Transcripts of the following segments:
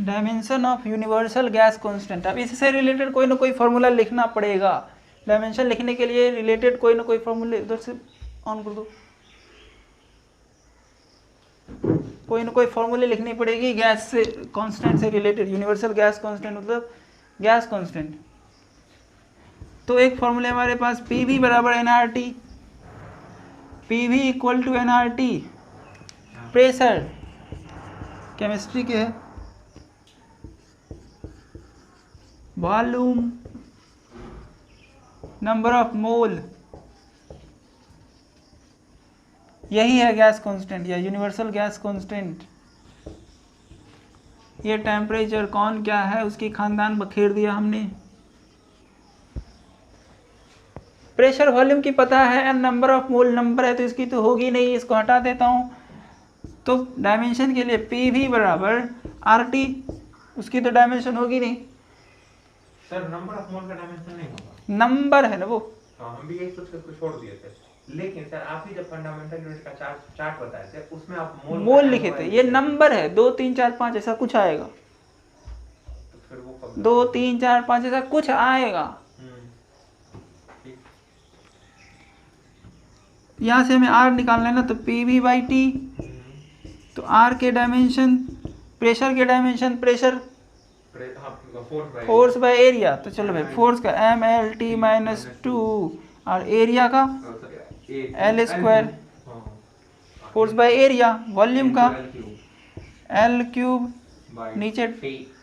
Dimension of universal gas constant. अब इससे related कोई ना कोई फॉर्मूला लिखना पड़ेगा। डायमेंशन लिखने के लिए रिलेटेड कोई ना कोई फॉर्मूले, उधर से ऑन कर दो, कोई ना कोई फॉर्मूले लिखनी पड़ेगी गैस से कांस्टेंट से रिलेटेड। यूनिवर्सल गैस कांस्टेंट मतलब गैस कांस्टेंट। तो एक फॉर्मूले हमारे पास PV बराबर nRT, PV equal to nRT pressure, chemistry के है, वॉल्यूम, नंबर ऑफ मोल, यही है गैस कांस्टेंट या यूनिवर्सल गैस कांस्टेंट। ये टेम्परेचर कौन क्या है उसकी खानदान बखेर दिया हमने। प्रेशर वॉल्यूम की पता है, and number of mole number है तो इसकी तो होगी नहीं, इसको हटा देता हूँ। तो डायमेंशन के लिए PV बराबर RT, उसकी तो डायमेंशन होगी नहीं सर। नंबर ऑफ मोल का डायमेंशन नहीं होगा, नंबर है ना वो। हाँ, हम भी यही सोच कर छोड़ दिए थे। लेकिन सर आप ही जब फंडामेंटल यूनिट का चार्ट बताए थे उसमें आप मोल लिखे थे, ये नंबर है 2 3 4 5 ऐसा कुछ आएगा। तो फिर वो 2 3 4 5 ऐसा कुछ आएगा। यहाँ से हमें R निकालना है ना, तो PV/T, तो R के डायमेंशन, प्रेशर के dimension, pressure force by area. तो चलो भाई, फोर्स का MLT-2 और एरिया का L², force by area, volume का L3, नीचे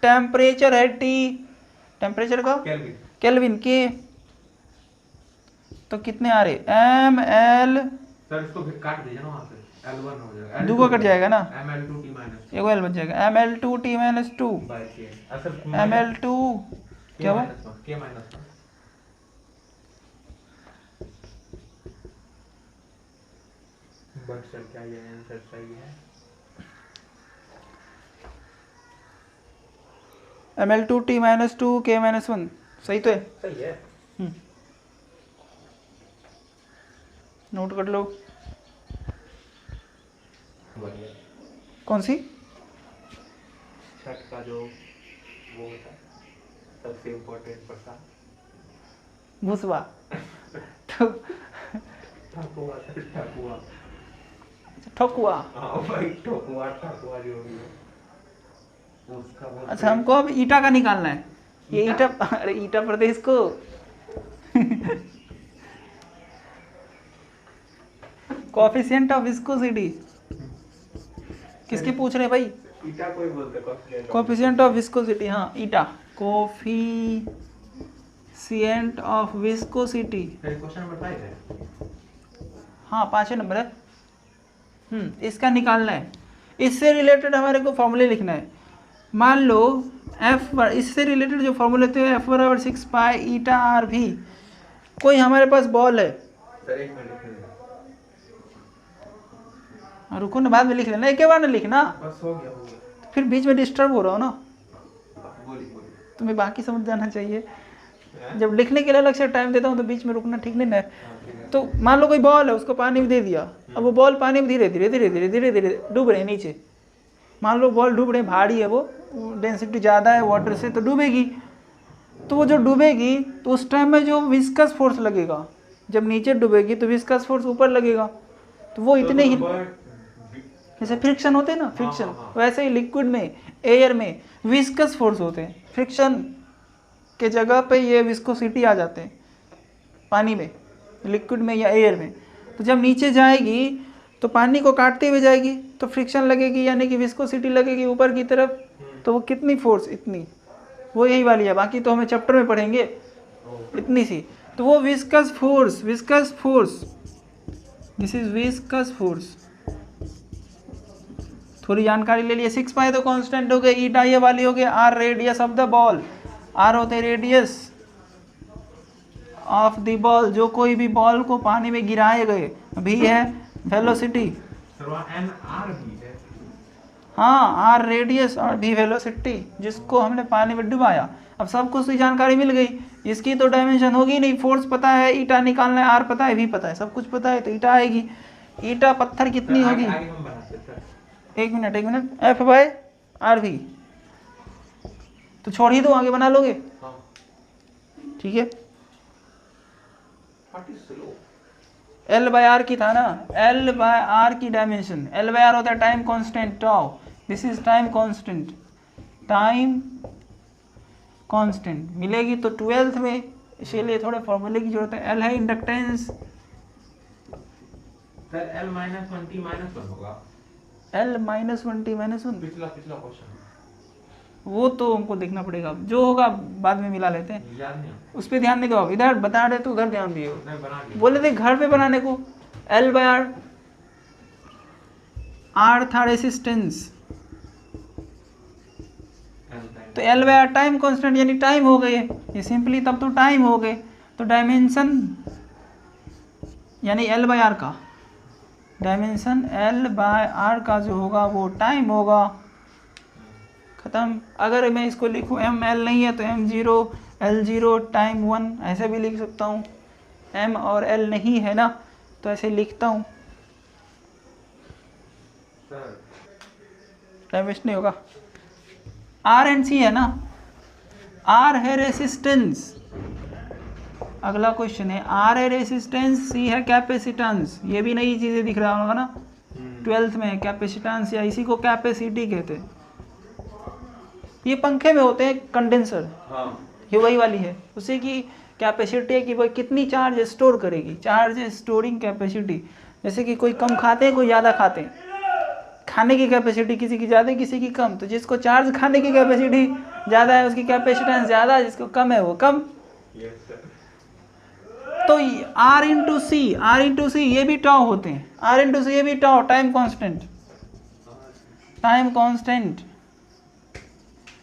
टेम्परेचर है T, टेम्परेचर का केल्विन के। तो कितने आ रहे ML, सर इसको फिर काट दीजिए ना, वहाँ से L1 हो जाएगा, दो का कट जाएगा ना, ML2T- एक L बच जाएगा, ML2T-2 ML2 क्या हुआ K- बट सर क्या ये आंसर सही है? ML2T-2 K-1 सही तो है। सही है। नोट कर लो। बढ़िया। कौन सी? छठ का जो वो होता है सबसे इम्पोर्टेंट प्रसाद, भूसवा। तो ठकुआ। ठकुआ। हाँ भाई, ठकुआ जो भी है उसका बहुत। अच्छा, हमको अब ईटा का निकालना है। ये ईटा, अरे ईटा प्रदेश को कोएफिशिएंट ऑफ विस्कोसिटी किसके पूछ रहे हैं भाई? ईटा कोई बोलते कोएफिशिएंट ऑफ विस्कोसिटी, हाँ eta, coefficient of viscosity. Question number 5 है। हाँ 5 नंबर है। इसका निकालना है। इससे रिलेटेड हमारे को फॉर्मूले लिखना है। मान लो F, इससे रिलेटेड जो फॉर्मूले थे F बराबर 6 पाई ईटा RV। कोई हमारे पास बॉल है, सर एक मिनट रुको ना, बाद में लिख लेना, एक बार ना लिखना, बस हो गया फिर बीच में डिस्टर्ब हो रहा हो ना। बोलिए तुम्हें बाकी समझ जाना चाहिए। जब लिखने के लिए अलग से टाइम देता हूँ तो बीच में रुकना ठीक नहीं है। तो मान लो कोई बॉल है, उसको पानी में दे दिया, अब वो बॉल पानी में धीरे धीरे धीरे धीरे धीरे धीरे डूब रहे हैं नीचे। मान लो बॉल डूब रहे, भारी है, वो डेंसिटी ज़्यादा है वाटर से, तो डूबेगी। तो वो जो डूबेगी तो उस टाइम में जो विस्कस फोर्स लगेगा, जब नीचे डूबेगी तो विस्कस फोर्स ऊपर लगेगा, तो वो इतने ही, जैसे फ्रिक्शन होते हैं ना, फ्रिक्शन, वैसे ही लिक्विड में, एयर में विस्कस फोर्स होते हैं। फ्रिक्शन के जगह पे ये विस्कोसिटी आ जाते हैं पानी में, लिक्विड में या एयर में। तो जब नीचे जाएगी तो पानी को काटते हुए जाएगी, तो फ्रिक्शन लगेगी, यानी कि विस्कोसिटी लगेगी ऊपर की तरफ। तो वो कितनी फोर्स, इतनी, वो यही वाली है, बाकी तो हमें चैप्टर में पढ़ेंगे, इतनी सी। तो वो viscous force, this is viscous force. थोड़ी जानकारी ले लिए। 6 पाई तो कांस्टेंट हो गए, ईटा ये वाली हो गई, R radius of the ball, R होते रेडियस ऑफ द बॉल, जो कोई भी बॉल को पानी में गिराए गए, भी है वेलोसिटी, हाँ R रेडियस और भी वेलोसिटी, जिसको हमने पानी में डुबाया। अब सब कुछ की जानकारी मिल गई, इसकी तो डायमेंशन होगी नहीं, फोर्स पता है, ईटा निकालना है, R पता है, V पता है, सब कुछ पता है, तो ईटा आएगी। ईटा पत्थर कितनी होगी, एक मिनट F/RV, तो छोड़ ही दो, आगे बना लोगे। हाँ ठीक है, what is slow L by R की था ना, एल बाय आर की डायमेंशन, एल बाय आर होता है time constant tau, this is time constant, time constant मिलेगी तो 12th में, इसीलिए थोड़े फॉर्मूले की जरूरत है। एल है inductance, sir L minus 1 minus 1 होगा, एल माइनस 1 माइनस 1, पिछला क्वेश्चन वो तो हमको देखना पड़ेगा, जो होगा बाद में मिला लेते हैं, याद नहीं उस पर ध्यान नहीं दो। इधर बता रहे तो उधर ध्यान दियो, नहीं बना लिया। बोले थे घर पे बनाने को। एल बाय आर, आर था रेसिस्टेंस, तो L by R time constant यानी टाइम हो गए, ये सिंपली तब तो टाइम हो गए, तो डायमेंशन यानी एल बाय आर का डायमेंशन, एल बाय आर का जो होगा वो टाइम होगा, खत्म। अगर मैं इसको लिखूँ एम एल नहीं है तो m0 l0 टाइम 1 ऐसे भी लिख सकता हूँ, m और l नहीं है ना तो ऐसे लिखता हूँ, टाइम वेस्ट नहीं होगा। R एंड C है ना, R है रेसिस्टेंस, अगला क्वेश्चन है R है रेसिस्टेंस, C है कैपेसिटेंस, ये भी नई चीज़ें दिख रहा होगा ना 12th में, कैपेसिटेंस या इसी को कैपेसिटी कहते हैं। ये पंखे में होते हैं कंडेंसर, हाँ ये वही वाली है, उसी की कैपेसिटी है कि वो कितनी चार्ज स्टोर करेगी, चार्ज स्टोरिंग कैपेसिटी। जैसे कि कोई कम खाते हैं कोई ज़्यादा खाते हैं, खाने की कैपेसिटी किसी की ज़्यादा किसी की कम, तो जिसको चार्ज खाने की कैपेसिटी ज़्यादा है उसकी कैपेसिटेंस ज़्यादा है, जिसको कम है वो कम। Yes sir. तो R इंटू सी ये भी टाउ होते हैं, R इंटू सी ये भी tau, time constant, time constant.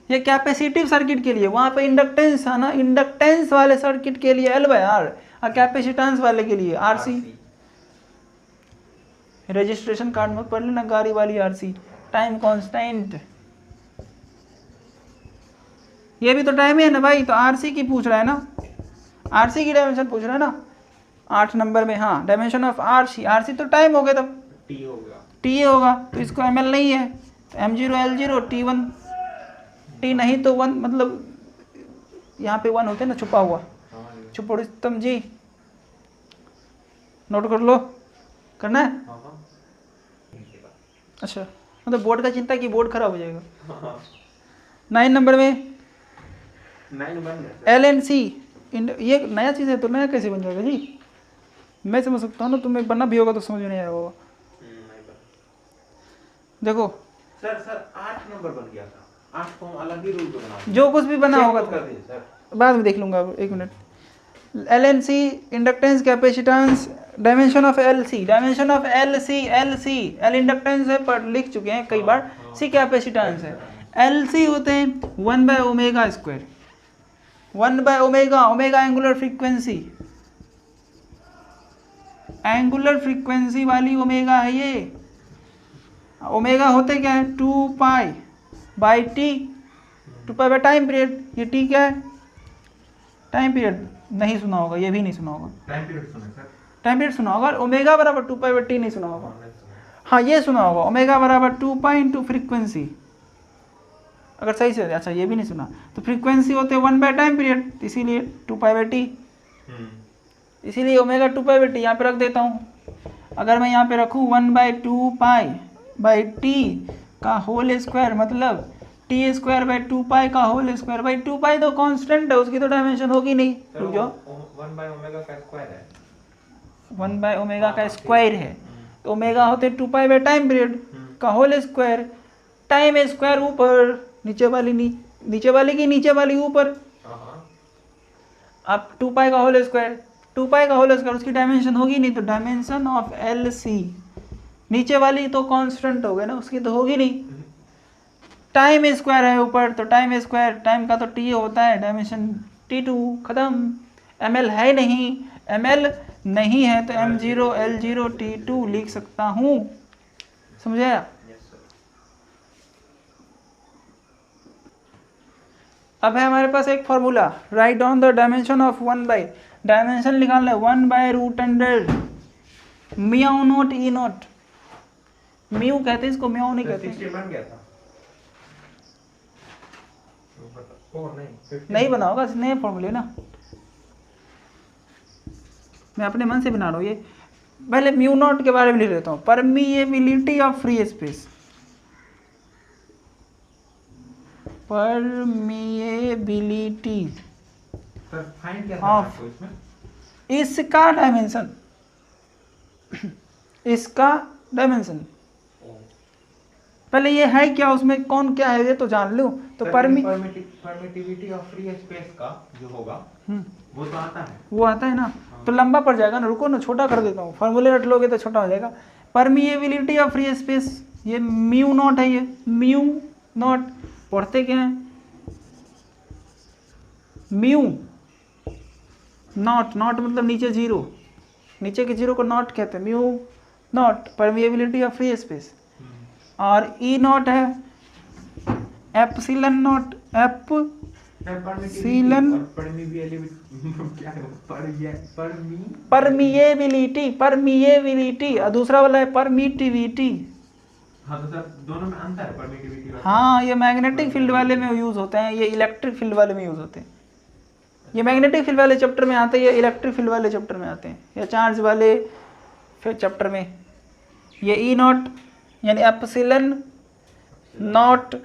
ये कैपेसिटिव सर्किट के लिए, वहाँ पे इंडक्टेंस है ना, इंडक्टेंस वाले सर्किट के लिए एल बाय आर, और कैपेसिटेंस वाले के लिए आर सी। रजिस्ट्रेशन कार्ड में पढ़ लेना गाड़ी वाली आर सी, टाइम कांस्टेंट। ये भी तो टाइम है ना भाई, तो आर सी की पूछ रहा है ना, आर सी की डायमेंशन पूछ रहा है ना 8 नंबर में। हाँ, डायमेंशन ऑफ आर सी तो टाइम हो गया, तब टी होगा, टी होगा, तो इसको एम एल नहीं है तो m0 l0 t1, टी नहीं तो 1, मतलब यहाँ पे 1 होते हैं ना छुपा हुआ, छुपोड़िस्तम जी, नोट कर लो, करना है। अच्छा, मतलब बोर्ड का चिंता कि बोर्ड खराब हो जाएगा। 9 नंबर में 9 बन गया। एल एन सी, ये नया चीज़ है तो नया कैसे बन जाएगा जी, मैं समझ सकता हूँ ना, तुम्हें बनना भी होगा तो समझ में नहीं आया होगा। देखो सर 8 नंबर बन गया था, 8 को हम अलग ही रूल पे बना जो कुछ भी बना होगा कर दिए सर, बाद में देख लूंगा, एक minute. L N C inductance capacitance, dimension of L C, dimension of L C, L inductance है पर लिख चुके हैं कई बार, सी कैपेसिटेंस है, एल सी होते हैं 1 by omega square, 1 by omega, omega angular frequency, angular frequency वाली ओमेगा है ये। ओमेगा होते क्या है 2 pi by T, 2 pi by time period, ये टी क्या है टाइम पीरियड, नहीं सुना होगा, ये भी नहीं सुना होगा, टाइम पीरियड सुना सर, टाइम पीरियड सुना होगा, ओमेगा बराबर 2 पाई बाई टी नहीं सुना होगा। हाँ ये सुना होगा, ओमेगा बराबर 2 पाई इंटू फ्रीक्वेंसी, अगर सही से, अच्छा ये भी नहीं सुना, तो फ्रीक्वेंसी होते 1 बाय टाइम पीरियड, इसीलिए 2 पाई बाई टी, इसीलिए ओमेगा 2 पाई बाई टी यहाँ पे रख देता हूँ। अगर मैं यहाँ पे रखूँ 1 बाई 2 पाई बाई टी का होल स्क्वायर, मतलब टी स्क्वायर बाई 2 पाई का होल स्क्वायर बाई 2 पाई तो कांस्टेंट है, उसकी तो डायमेंशन होगी नहीं, रुक जाओ, 1 बाय ओमेगा का स्क्वायर है, 1 बाय ओमेगा का स्क्वायर है, तो ओमेगा होते 2 पाई बाई टाइम पीरियड का होल स्क्वायर, टाइम स्क्वायर ऊपर, नीचे वाली नीचे वाली की नीचे वाली ऊपर, अब 2 पाई का होल स्क्वायर, 2 पाई का होल स्क्वायर, उसकी डायमेंशन होगी नहीं, तो डायमेंशन ऑफ एल सी, नीचे वाली तो कांस्टेंट हो गए ना, उसकी तो होगी नहीं, टाइम स्क्वायर है ऊपर तो टाइम स्क्वायर, टाइम का तो टी होता है, डायमेंशन t2, खत्म। ml है नहीं, ml नहीं है तो m0 l0 t2 लिख सकता हूँ, समझाया। अब है हमारे पास एक formula, write down the dimension of 1 by, डायमेंशन निकालना है 1 by root under mu naught e naught, mu कहते हैं इसको, म्यू नहीं कहते। 16 बन गया था, 4 नहीं 15 नहीं बना होगा, नए फॉर्मूले ना, मैं अपने मन से बना रहा हूँ ये। पहले म्यू नॉट के बारे में लिख लेता हूँ, permeability of free space, permeability sir find क्या Of- करना है आपको इसमें? इसका डायमेंशन, इसका डायमेंशन, ओ, पहले ये है क्या, उसमें कौन क्या है ये तो जान लो। तो sir, permittivity of free space का जो होगा वो तो आता है। वो आता है ना, तो लंबा पड़ जाएगा ना, रुको ना, छोटा कर देता हूँ, फॉर्मूले रट लोगे तो छोटा हो जाएगा। परमिएबिलिटी ऑफ फ्री स्पेस, ये म्यू नॉट है, ये म्यू नॉट, पढ़ते क्या है, म्यू नॉट, नॉट मतलब नीचे जीरो, नीचे के जीरो को नॉट कहते हैं, mu naught permeability of free space. और ई नॉट है epsilon not, epsilon permeability, permeability, और दूसरा वाला है परमिटिविटी। हाँ तो सर दोनों में अंतर है परमिटिविटी और हाँ, ये मैग्नेटिक फील्ड वाले में यूज़ होते हैं, ये इलेक्ट्रिक फील्ड वाले में यूज़ होते हैं। ये मैग्नेटिक फील्ड वाले चैप्टर में आते हैं, ये इलेक्ट्रिक फील्ड वाले चैप्टर में आते हैं, या चार्ज वाले फिर चैप्टर में। ये ई नॉट यानी epsilon not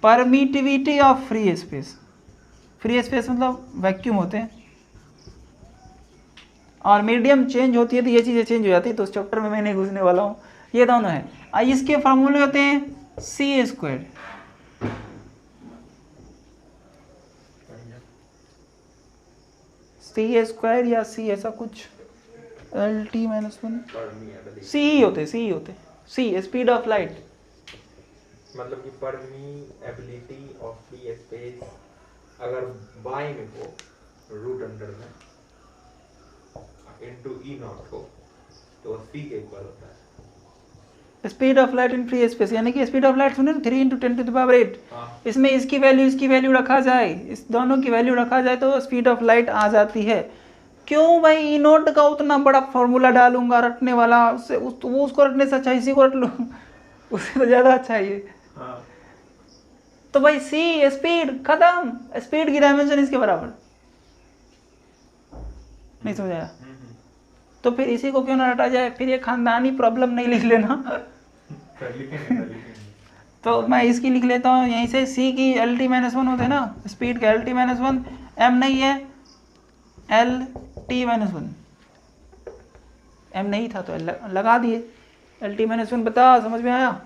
permittivity of free space, free space मतलब वैक्यूम होते हैं, और मीडियम चेंज होती है तो ये चीज़ें चेंज हो जाती है, तो उस चैप्टर में मैं नहीं घुसने वाला हूँ, ये दोनों है। इसके फार्मूले होते हैं सी स्क्वायर, सी स्क्वायर या सी ऐसा कुछ, एल टी माइनस वन, सी ही होते, सी ही होते, सी स्पीड ऑफ लाइट, मतलब कि परमिएबिलिटी ऑफ फ्री स्पेस अगर बाई में हो रूट अंडर में इनटू ई नॉट हो तो सी के इक्वल होता है। Speed of light in free space, यानी कि स्पीड ऑफ लाइट सुने 3 × 10⁸, इसमें इसकी वैल्यू रखा जाए, इस दोनों की वैल्यू रखा जाए तो स्पीड ऑफ लाइट आ जाती है। क्यों भाई ई नोट का उतना बड़ा फॉर्मूला डालूंगा रटने वाला, उससे वो उसको रटने से अच्छा इसी को रट लूँ उससे तो ज़्यादा अच्छा है ये। तो भाई सी स्पीड खत्म, स्पीड की डायमेंशन इसके बराबर, नहीं समझ आया? तो फिर इसी को क्यों ना रटा जाए, फिर ये खानदानी प्रॉब्लम नहीं लिख लेना तो मैं इसकी लिख लेता हूँ यहीं से, सी की एल टी माइनस वन होते हैं ना, स्पीड का L T minus one, M नहीं है L T minus one, M नहीं था तो लगा दिए, एल टी माइनस वन। बता, समझ में आया?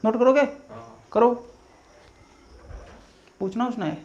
नोट करोगे? करो, पूछना है।